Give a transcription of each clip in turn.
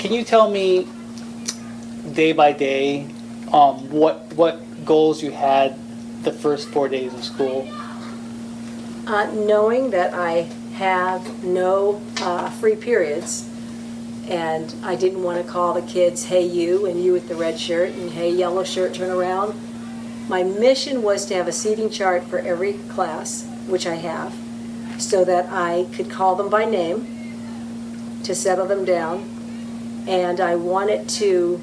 can you tell me day by day what goals you had the first 4 days of school? Knowing that I have no free periods, and I didn't want to call the kids, hey you, and you with the red shirt, and hey yellow shirt, turn around. My mission was to have a seating chart for every class, which I have, so that I could call them by name to settle them down, and I wanted to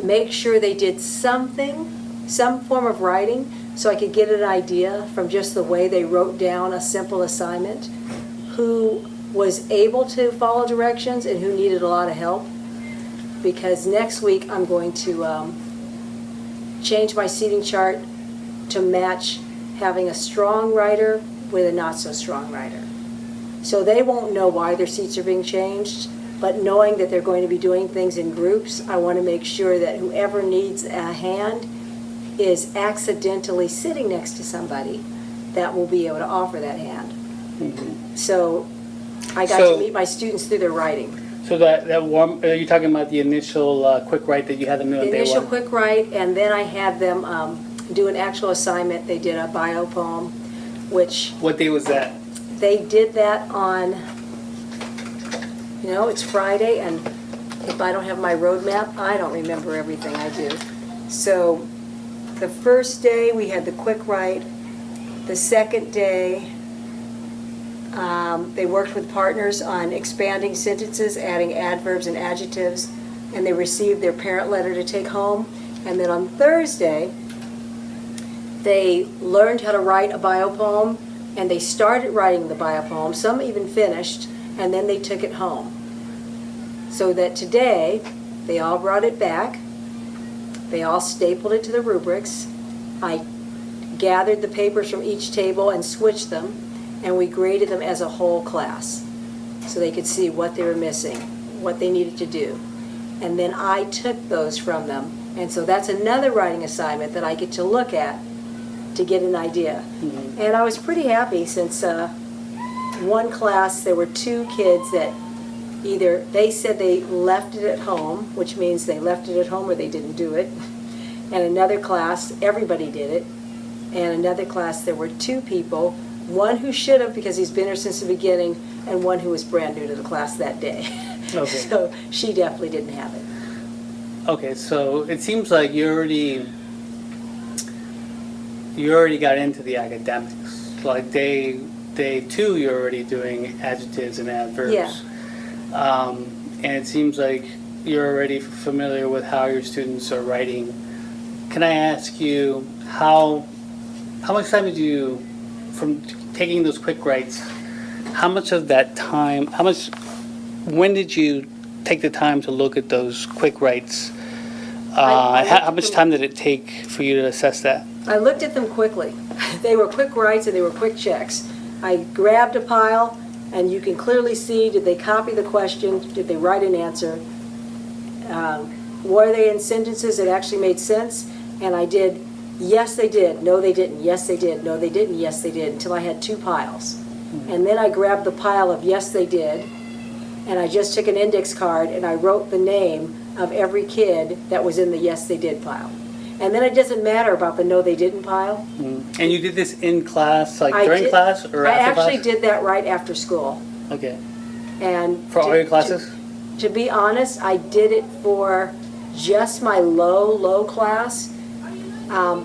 make sure they did something, some form of writing, so I could get an idea from just the way they wrote down a simple assignment, who was able to follow directions and who needed a lot of help. Because next week I'm going to change my seating chart to match having a strong writer with a not so strong writer. So they won't know why their seats are being changed, but knowing that they're going to be doing things in groups, I want to make sure that whoever needs a hand is accidentally sitting next to somebody that will be able to offer that hand. Mm-hmm. So I got to meet my students through their writing. So that warm, are you talking about the initial quick write that you had them do on day one? The initial quick write, and then I had them do an actual assignment. They did a bio poem, which... What day was that? They did that on, it's Friday, and if I don't have my roadmap, I don't remember everything I do. So the first day we had the quick write. The second day they worked with partners on expanding sentences, adding adverbs and adjectives, and they received their parent letter to take home. And then on Thursday they learned how to write a bio poem, and they started writing the bio poem. Some even finished, and then they took it home. So that today they all brought it back. They all stapled it to the rubrics. I gathered the papers from each table and switched them, and we graded them as a whole class so they could see what they were missing, what they needed to do. And then I took those from them. And so that's another writing assignment that I get to look at to get an idea. Mm-hmm. And I was pretty happy, since one class there were two kids that either they said they left it at home, which means they left it at home or they didn't do it. And another class, everybody did it. And another class, there were two people, one who should have because he's been here since the beginning, and one who was brand new to the class that day. Okay. So she definitely didn't have it. Okay, so it seems like you already got into the academics. Like day two, you're already doing adjectives and adverbs. Yeah. And it seems like you're already familiar with how your students are writing. Can I ask you how much time did you, from taking those quick writes, how much of that time, when did you take the time to look at those quick writes? How much time did it take for you to assess that? I looked at them quickly. They were quick writes and they were quick checks. I grabbed a pile, and you can clearly see, did they copy the question? Did they write an answer? Were they in sentences that actually made sense? And I did, yes they did, no they didn't, yes they did, no they didn't, yes they did, until I had two piles. Mm-hmm. And then I grabbed the pile of yes they did, and I just took an index card and I wrote the name of every kid that was in the yes they did pile. And then it doesn't matter about the no they didn't pile. Mm-hmm. And you did this in class, like during class or after class? I actually did that right after school. Okay. And for all your classes? To be honest, I did it for just my low class,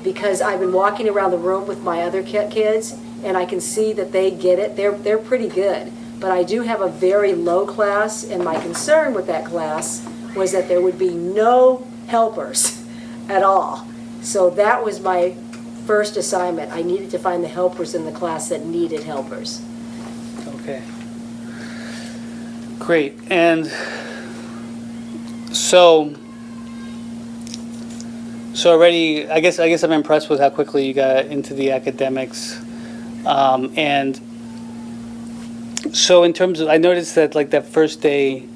because I've been walking around the room with my other kids, and I can see that they get it. They're pretty good. But I do have a very low class, and my concern with that class was that there would be no helpers at all. So that was my first assignment. I needed to find the helpers in the class that needed helpers. Okay. Great. And so already, I guess I'm impressed with how quickly you got into the academics. And so in terms of, I noticed that like that first day,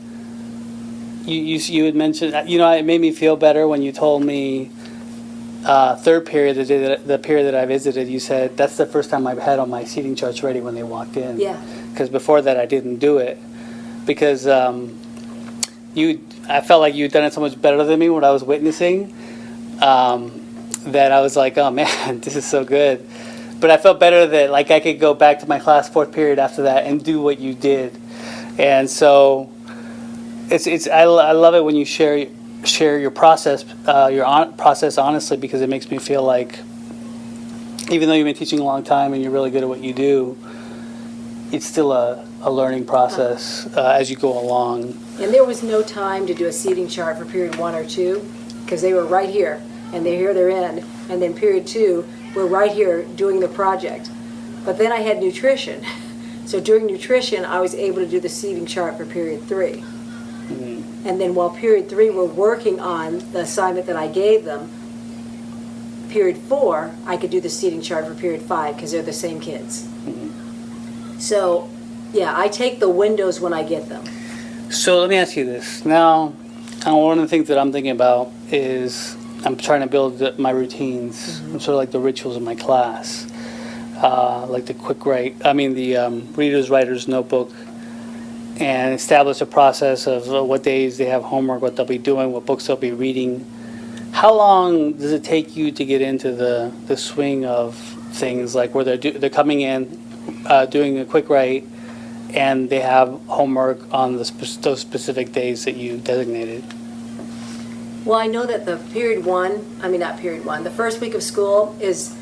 you had mentioned, it made me feel better when you told me third period, the period that I visited, you said that's the first time I've had all my seating charts ready when they walked in. Yeah. Because before that I didn't do it. Because I felt like you'd done it so much better than me when I was witnessing, that I was like, oh man, this is so good. But I felt better that like I could go back to my class fourth period after that and do what you did. And so I love it when you share your process, process honestly, because it makes me feel like even though you've been teaching a long time and you're really good at what you do, it's still a learning process as you go along. And there was no time to do a seating chart for period 1 or 2 because they were right here, and they're in. And then period 2, we're right here doing the project. But then I had nutrition. So during nutrition, I was able to do the seating chart for period 3. Mm-hmm. And then while period 3 were working on the assignment that I gave them, period 4, I could do the seating chart for period 5 because they're the same kids. Mm-hmm. So, yeah, I take the windows when I get them. So let me ask you this. Now, one of the things that I'm thinking about is I'm trying to build my routines, mm-hmm. sort of like the rituals in my class, like the reader's writer's notebook, and establish a process of what days they have homework, what they'll be doing, what books they'll be reading. How long does it take you to get into the swing of things, like where they're coming in, doing a quick write, and they have homework on those specific days that you designated? Well, I know that the the first week of school is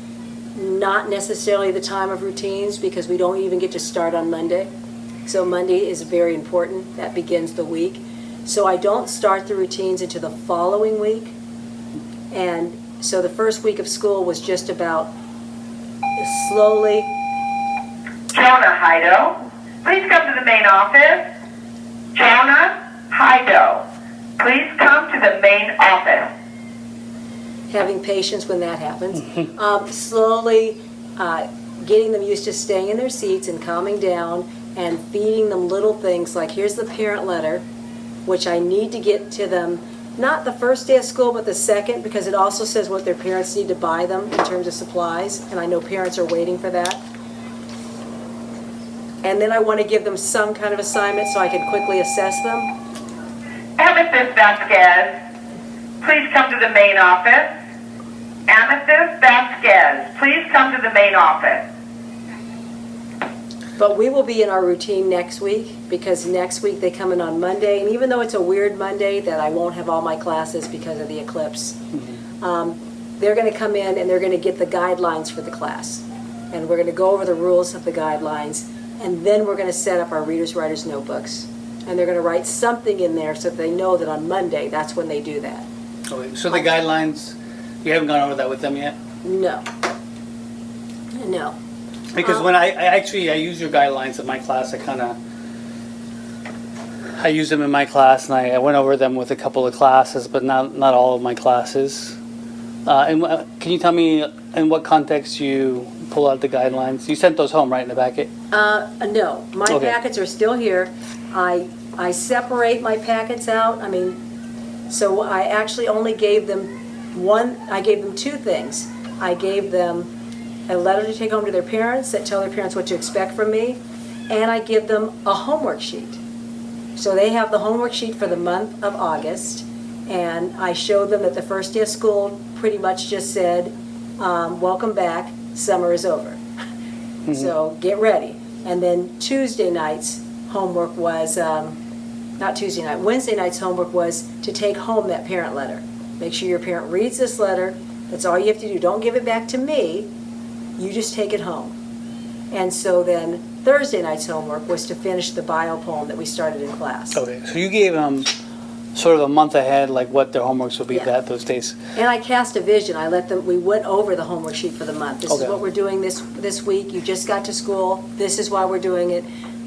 not necessarily the time of routines because we don't even get to start on Monday. So Monday is very important. That begins the week. So I don't start the routines until the following week. And so the first week of school was just about slowly. Jonah Heido, please come to the main office. Jonah Heido, please come to the main office. Having patience when that happens. Slowly getting them used to staying in their seats and calming down and feeding them little things like, here's the parent letter, which I need to get to them, not the first day of school, but the second, because it also says what their parents need to buy them in terms of supplies, and I know parents are waiting for that. And then I want to give them some kind of assignment so I can quickly assess them. Amethyst Vasquez, please come to the main office. Amethyst Vasquez, please come to the main office. But we will be in our routine next week because next week they come in on Monday. And even though it's a weird Monday that I won't have all my classes because of the eclipse, they're going to come in and they're going to get the guidelines for the class. And we're going to go over the rules of the guidelines. And then we're going to set up our readers, writers, notebooks. And they're going to write something in there so that they know that on Monday, that's when they do that. Okay, so the guidelines, you haven't gone over that with them yet? No. No. Because when I use your guidelines in my class, I use them in my class, and I went over them with a couple of classes, but not all of my classes. And can you tell me in what context you pull out the guidelines? You sent those home, right, in the packet? No. My packets are still here. I separate my packets out. So I actually only gave them two things. I gave them a letter to take home to their parents that tell their parents what to expect from me, and I give them a homework sheet. So they have the homework sheet for the month of August, and I showed them that the first day of school pretty much just said, welcome back, summer is over. Mm-hmm. So get ready. And then Tuesday night's homework was, Wednesday night's homework was to take home that parent letter. Make sure your parent reads this letter. That's all you have to do. Don't give it back to me. You just take it home. And so then Thursday night's homework was to finish the bio poem that we started in class. Okay, so you gave them sort of a month ahead, like what their homeworks would be those days. And I cast a vision. We went over the homework sheet for the month. This is what we're doing this week. You just got to school. This is why we're doing it.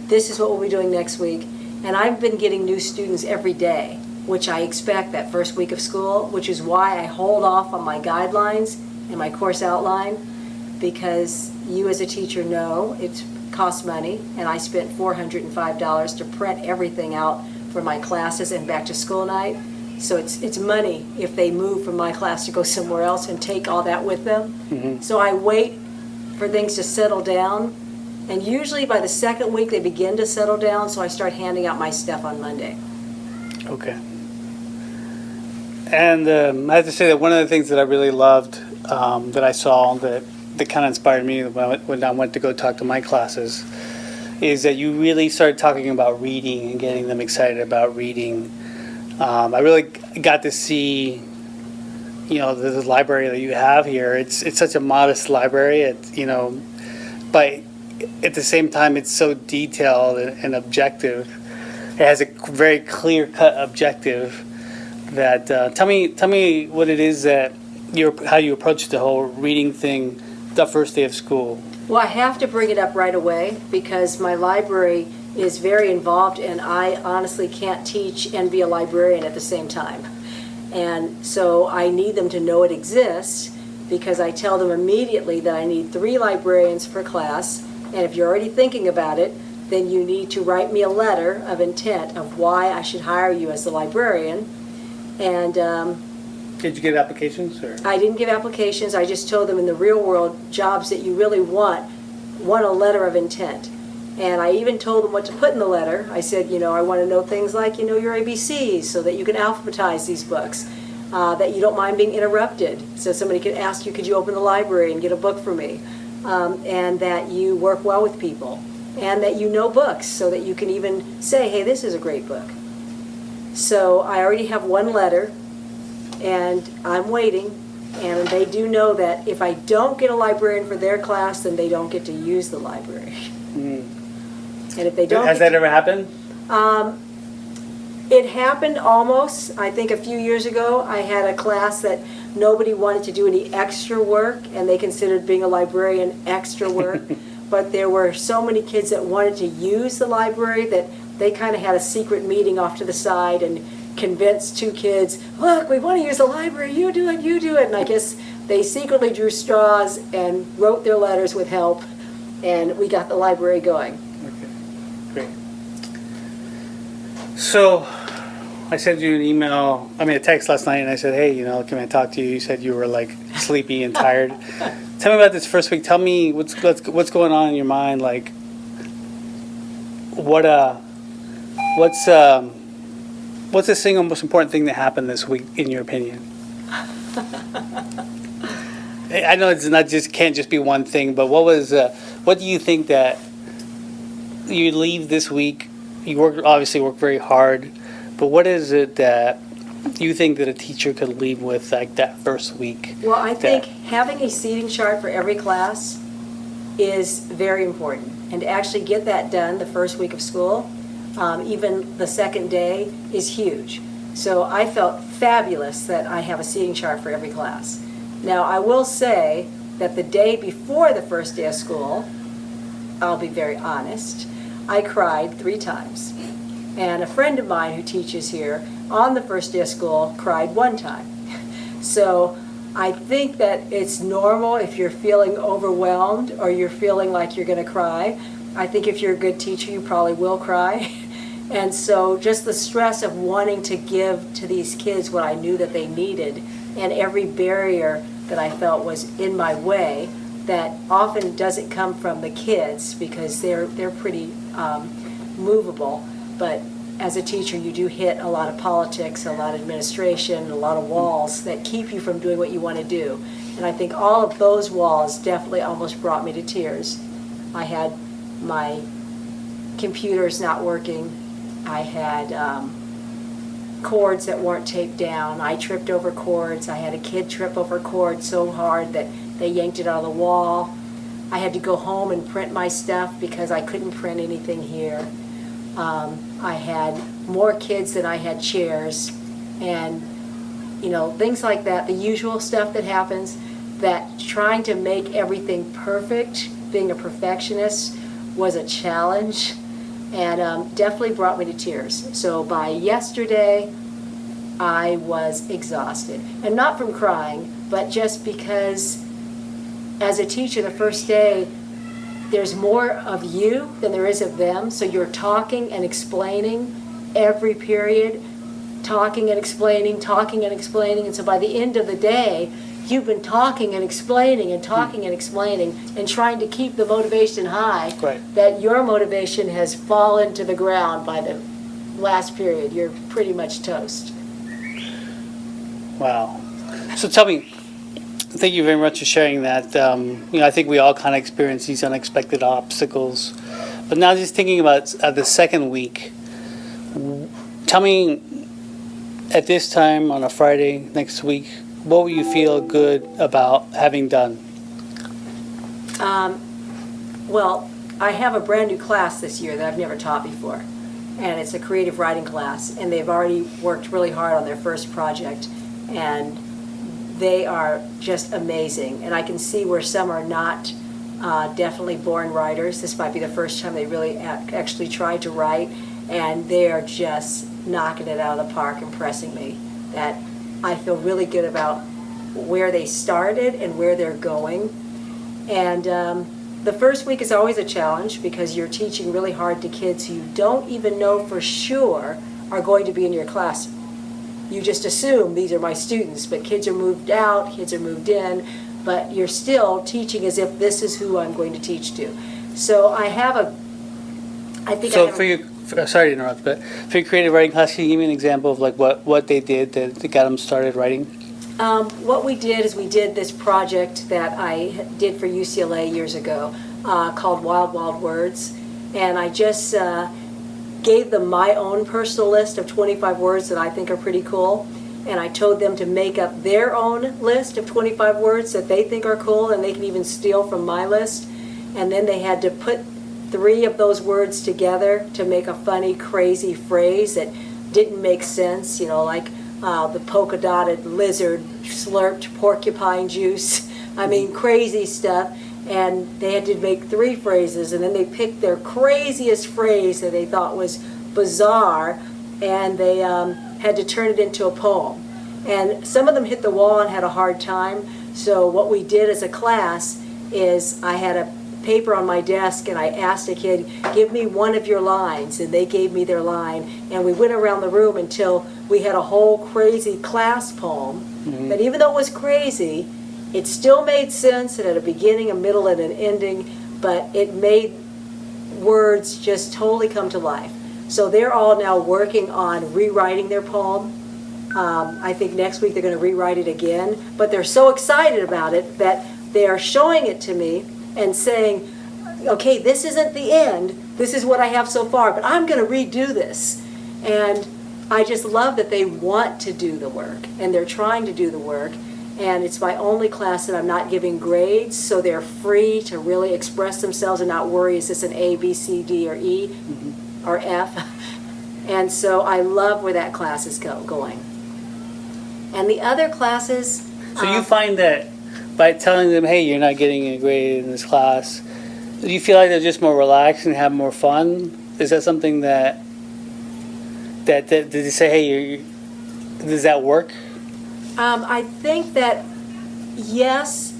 This is what we'll be doing next week. And I've been getting new students every day, which I expect that first week of school, which is why I hold off on my guidelines and my course outline, because you as a teacher know it costs money, and I spent $405 to print everything out for my classes and back to school night. So it's money if they move from my class to go somewhere else and take all that with them. Mm-hmm. So I wait for things to settle down, and usually by the second week they begin to settle down, so I start handing out my stuff on Monday. Okay. And I have to say that one of the things that I really loved that I saw that kind of inspired me when I went to go talk to my classes is that you really started talking about reading and getting them excited about reading. I really got to see, the library that you have here. It's such a modest library. But at the same time, it's so detailed and objective. It has a very clear-cut objective. That tell me what it is that how you approach the whole reading thing the first day of school. Well, I have to bring it up right away because my library is very involved and I honestly can't teach and be a librarian at the same time. And so I need them to know it exists because I tell them immediately that I need 3 librarians per class, and if you're already thinking about it, then you need to write me a letter of intent of why I should hire you as the librarian. And did you get applications? Or? I didn't give applications. I just told them in the real world, jobs that you really want a letter of intent. And I even told them what to put in the letter. I said, I want to know things like, your ABCs so that you can alphabetize these books, that you don't mind being interrupted. So somebody could ask you, could you open the library and get a book for me? And that you work well with people. And that you know books so that you can even say, hey, this is a great book. So I already have 1 letter, and I'm waiting, and they do know that if I don't get a librarian for their class, then they don't get to use the library. And if they don't, has that ever happened? It happened almost. I think a few years ago, I had a class that nobody wanted to do any extra work, and they considered being a librarian extra work. But there were so many kids that wanted to use the library that they kind of had a secret meeting off to the side and convinced 2 kids, look, we want to use the library, you do it, you do it. And I guess they secretly drew straws and wrote their letters with help, and we got the library going. Okay, great. So I sent you a text last night, and I said, hey, can I talk to you? You said you were like sleepy and tired. Tell me about this first week. Tell me what's going on in your mind. Like, what's the single most important thing that happened this week, in your opinion? I know can't just be one thing, but what do you think that you leave this week? You obviously work very hard, but what is it that you think that a teacher could leave with like that first week? Well, I think having a seating chart for every class is very important, and to actually get that done the first week of school, even the second day, is huge. So I felt fabulous that I have a seating chart for every class. Now, I will say that the day before the first day of school, I'll be very honest, I cried 3 times. And a friend of mine who teaches here on the first day of school cried 1 time. So I think that it's normal if you're feeling overwhelmed or you're feeling like you're going to cry. I think if you're a good teacher, you probably will cry. And so just the stress of wanting to give to these kids what I knew that they needed, and every barrier that I felt was in my way, that often doesn't come from the kids because they're pretty movable. But as a teacher, you do hit a lot of politics, a lot of administration, a lot of walls that keep you from doing what you want to do. And I think all of those walls definitely almost brought me to tears. I had my computers not working. I had cords that weren't taped down. I tripped over cords. I had a kid trip over a cord so hard that they yanked it out of the wall. I had to go home and print my stuff because I couldn't print anything here. I had more kids than I had chairs, and things like that, the usual stuff that happens, that trying to make everything perfect, being a perfectionist, was a challenge, and definitely brought me to tears. So by yesterday, I was exhausted, and not from crying, but just because as a teacher the first day, there's more of you than there is of them, so you're talking and explaining every period, talking and explaining, and so by the end of the day, you've been talking and explaining and talking and explaining and trying to keep the motivation high, right, that your motivation has fallen to the ground by the last period, you're pretty much toast. Wow. So tell me, thank you very much for sharing that. I think we all kind of experience these unexpected obstacles. But now just thinking about the second week, tell me, at this time on a Friday next week, what will you feel good about having done? Well, I have a brand new class this year that I've never taught before. And it's a creative writing class. And they've already worked really hard on their first project. And they are just amazing. And I can see where some are not definitely born writers. This might be the first time they really actually tried to write. And they are just knocking it out of the park, impressing me. That I feel really good about where they started and where they're going. And the first week is always a challenge because you're teaching really hard to kids who you don't even know for sure are going to be in your class. You just assume these are my students, but kids are moved out, kids are moved in, but you're still teaching as if this is who I'm going to teach to. So I have a, I think So I have for your, sorry to interrupt, but for your creative writing class, can you give me an example of like what they did that got them started writing? What we did is we did this project that I did for UCLA years ago called Wild Wild Words, and I just gave them my own personal list of 25 words that I think are pretty cool, and I told them to make up their own list of 25 words that they think are cool, and they can even steal from my list, and then they had to put 3 of those words together to make a funny, crazy phrase that didn't make sense, like the polka-dotted lizard slurped porcupine juice. I mean, crazy stuff. And they had to make 3 phrases, and then they picked their craziest phrase that they thought was bizarre, and they had to turn it into a poem. And some of them hit the wall and had a hard time. So what we did as a class is I had a paper on my desk, and I asked a kid, give me one of your lines, and they gave me their line, and we went around the room until we had a whole crazy class poem. But even though it was crazy, it still made sense. It had a beginning, a middle, and an ending, but it made words just totally come to life. So they're all now working on rewriting their poem. I think next week they're going to rewrite it again, but they're so excited about it that they are showing it to me and saying, okay, this isn't the end, this is what I have so far, but I'm going to redo this. And I just love that they want to do the work, and they're trying to do the work, and it's my only class that I'm not giving grades, so they're free to really express themselves and not worry, is this an A, B, C, D, or E, or F? And so I love where that class is going. And the other classes... So you find that by telling them, hey, you're not getting a grade in this class, do you feel like they're just more relaxed and have more fun? Is that something that did they say, hey, does that work? I think that, yes,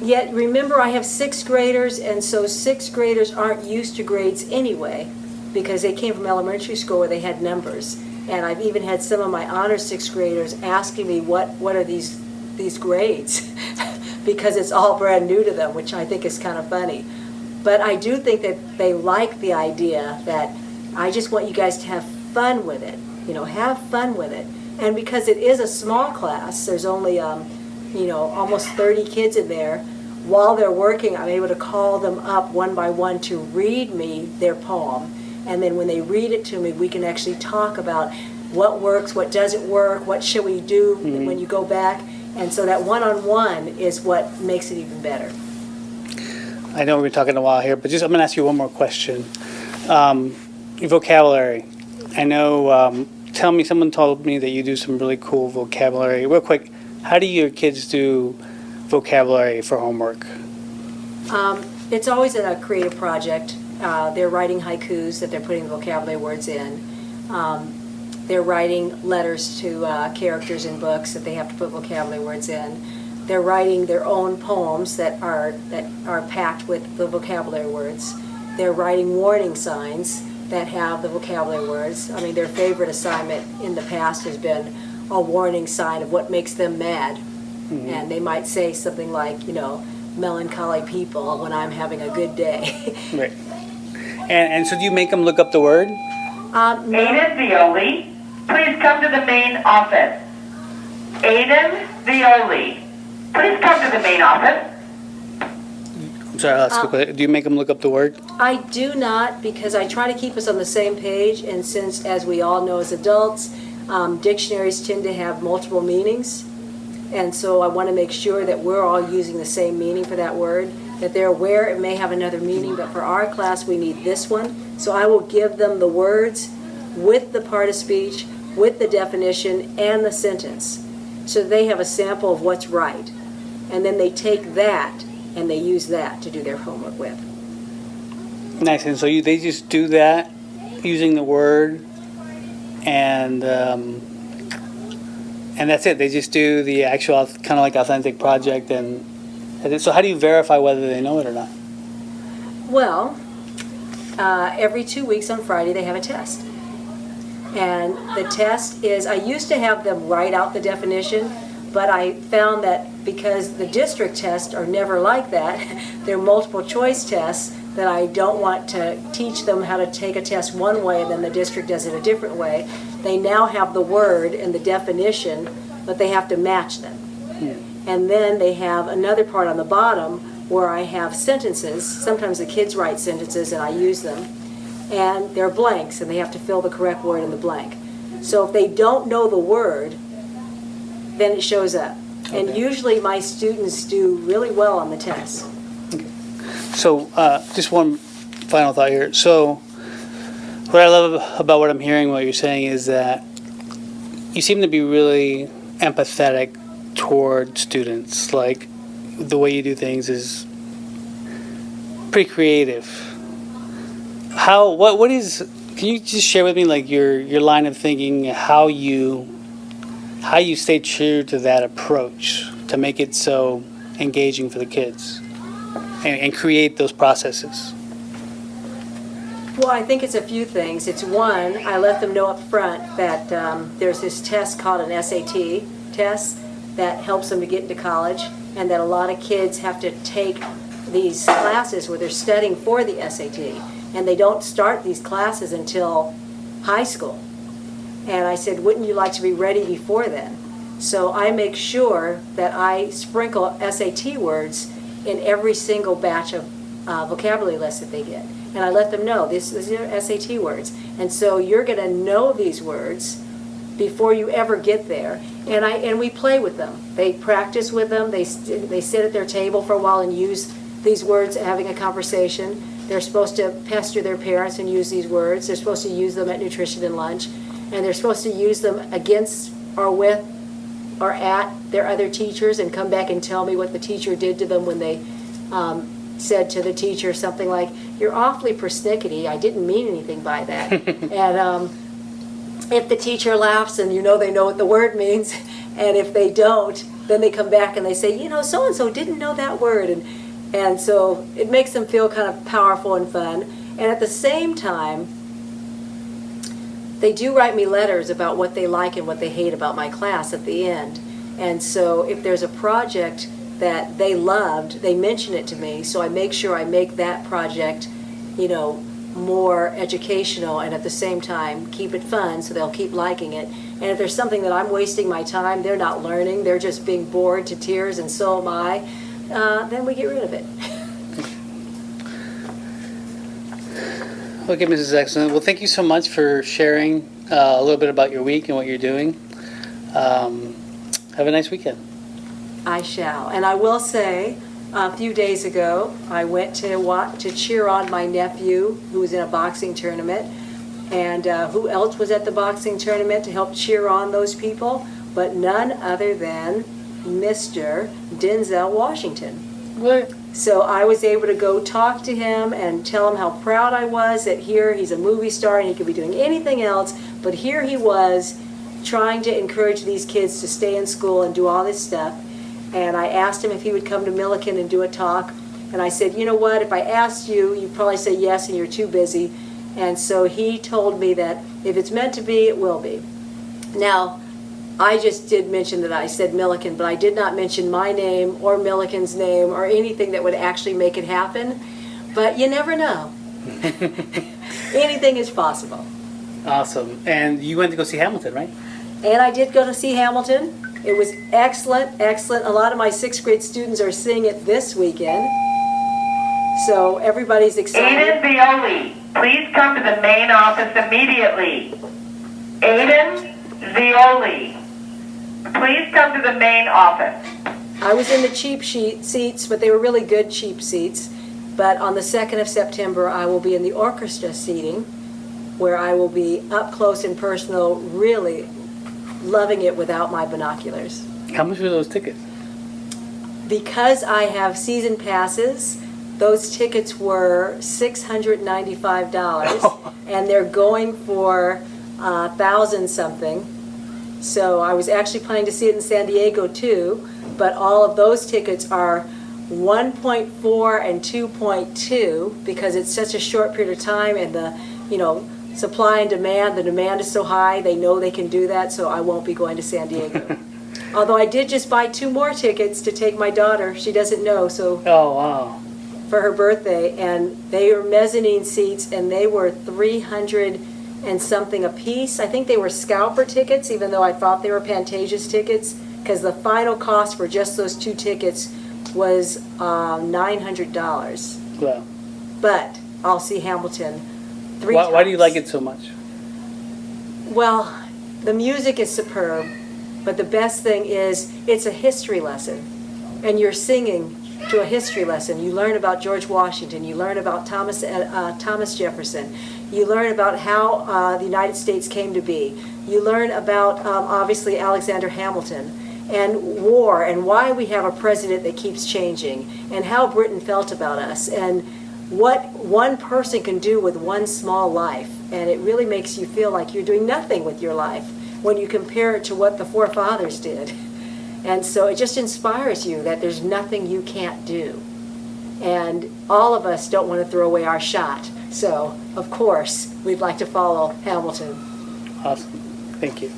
yet remember I have 6th graders, and so 6th graders aren't used to grades anyway, because they came from elementary school where they had numbers. And I've even had some of my honor 6th graders asking me, what are these grades? Because it's all brand new to them, which I think is kind of funny. But I do think that they like the idea that I just want you guys to have fun with it, have fun with it. And because it is a small class, there's only, almost 30 kids in there, while they're working, I'm able to call them up one by one to read me their poem. And then when they read it to me, we can actually talk about what works, what doesn't work, what should we do when you go back. And so that one-on-one is what makes it even better. I know we've been talking a while here, but I'm going to ask you one more question. Your vocabulary. I know, someone told me that you do some really cool vocabulary. Real quick, how do your kids do vocabulary for homework? It's always a creative project. They're writing haikus that they're putting vocabulary words in. They're writing letters to characters in books that they have to put vocabulary words in. They're writing their own poems that are packed with the vocabulary words. They're writing warning signs that have the vocabulary words. I mean, their favorite assignment in the past has been a warning sign of what makes them mad. And they might say something like, melancholy people when I'm having a good day. Right. And so do you make them look up the word? No. Aiden Violi, please come to the main office. Aiden Violi, please come to the main office. I'm sorry, I'll ask you a question. Do you make them look up the word? I do not, because I try to keep us on the same page, and since, as we all know as adults, dictionaries tend to have multiple meanings, and so I want to make sure that we're all using the same meaning for that word, that they're aware it may have another meaning, but for our class we need this one. So I will give them the words with the part of speech, with the definition, and the sentence, so they have a sample of what's right. And then they take that and they use that to do their homework with. Nice. And so they just do that using the word, and that's it. They just do the actual kind of like authentic project. And so how do you verify whether they know it or not? Well, every 2 weeks on Friday they have a test. And the test is, I used to have them write out the definition, but I found that because the district tests are never like that, they're multiple choice tests, that I don't want to teach them how to take a test one way and then the district does it a different way. They now have the word and the definition, but they have to match them. And then they have another part on the bottom where I have sentences. Sometimes the kids write sentences and I use them. And they're blanks and they have to fill the correct word in the blank. So if they don't know the word, then it shows up. Okay. And usually my students do really well on the test. Okay. So just one final thought here. So what I love about what I'm hearing, what you're saying, is that you seem to be really empathetic toward students. Like, the way you do things is pretty creative. Can you just share with me, like, your line of thinking, how you stay true to that approach to make it so engaging for the kids and create those processes? Well, I think it's a few things. It's one, I let them know up front that there's this test called an SAT test that helps them to get into college, and that a lot of kids have to take these classes where they're studying for the SAT, and they don't start these classes until high school. And I said, wouldn't you like to be ready before then? So I make sure that I sprinkle SAT words in every single batch of vocabulary list that they get. And I let them know, these are SAT words. And so you're going to know these words before you ever get there. And we play with them. They practice with them. They sit at their table for a while and use these words, having a conversation. They're supposed to pester their parents and use these words. They're supposed to use them at nutrition and lunch. And they're supposed to use them against or with or at their other teachers and come back and tell me what the teacher did to them when they said to the teacher something like, "You're awfully persnickety. I didn't mean anything by that." And if the teacher laughs, and they know what the word means, and if they don't, then they come back and they say, so-and-so didn't know that word. And so it makes them feel kind of powerful and fun. And at the same time, they do write me letters about what they like and what they hate about my class at the end. And so if there's a project that they loved, they mention it to me, so I make sure I make that project, more educational, and at the same time keep it fun so they'll keep liking it. And if there's something that I'm wasting my time, they're not learning, they're just being bored to tears, and so am I, then we get rid of it. Okay, Mrs. Axelson. Well, thank you so much for sharing a little bit about your week and what you're doing. Have a nice weekend. I shall. And I will say, a few days ago, I went to cheer on my nephew, who was in a boxing tournament. And who else was at the boxing tournament to help cheer on those people? But none other than Mr. Denzel Washington. What? So I was able to go talk to him and tell him how proud I was that here he's a movie star and he could be doing anything else, but here he was trying to encourage these kids to stay in school and do all this stuff. And I asked him if he would come to Milliken and do a talk. And I said, you know what, if I asked you, you'd probably say yes and you're too busy. And so he told me that if it's meant to be, it will be. Now, I just did mention that I said Milliken, but I did not mention my name or Milliken's name or anything that would actually make it happen. But you never know. Anything is possible. Awesome. And you went to go see Hamilton, right? And I did go to see Hamilton. It was excellent, excellent. A lot of my 6th grade students are seeing it this weekend. So everybody's excited. Aiden Violi, please come to the main office immediately. Aiden Violi, please come to the main office. I was in the cheap seats, but they were really good cheap seats. But on the 2nd of September, I will be in the orchestra seating, where I will be up close and personal, really loving it without my binoculars. How much were those tickets? Because I have season passes, those tickets were $695, and they're going for $1,000-something. So I was actually planning to see it in San Diego too, but all of those tickets are 1.4 and 2.2 because it's such a short period of time, and the supply and demand. The demand is so high, they know they can do that, so I won't be going to San Diego. Although I did just buy 2 more tickets to take my daughter. She doesn't know, so. Oh, wow. For her birthday, and they are mezzanine seats, and they were $300 and something a piece. I think they were scalper tickets, even though I thought they were Pantages tickets, because the final cost for just those 2 tickets was $900. Wow. But I'll see Hamilton 3 times. Why do you like it so much? Well, the music is superb, but the best thing is it's a history lesson, and you're singing to a history lesson. You learn about George Washington, you learn about Thomas Jefferson, you learn about how the United States came to be, you learn about obviously Alexander Hamilton, and war, and why we have a president that keeps changing, and how Britain felt about us, and what one person can do with one small life. And it really makes you feel like you're doing nothing with your life when you compare it to what the forefathers did. And so it just inspires you that there's nothing you can't do. And all of us don't want to throw away our shot. So, of course, we'd like to follow Hamilton. Awesome. Thank you.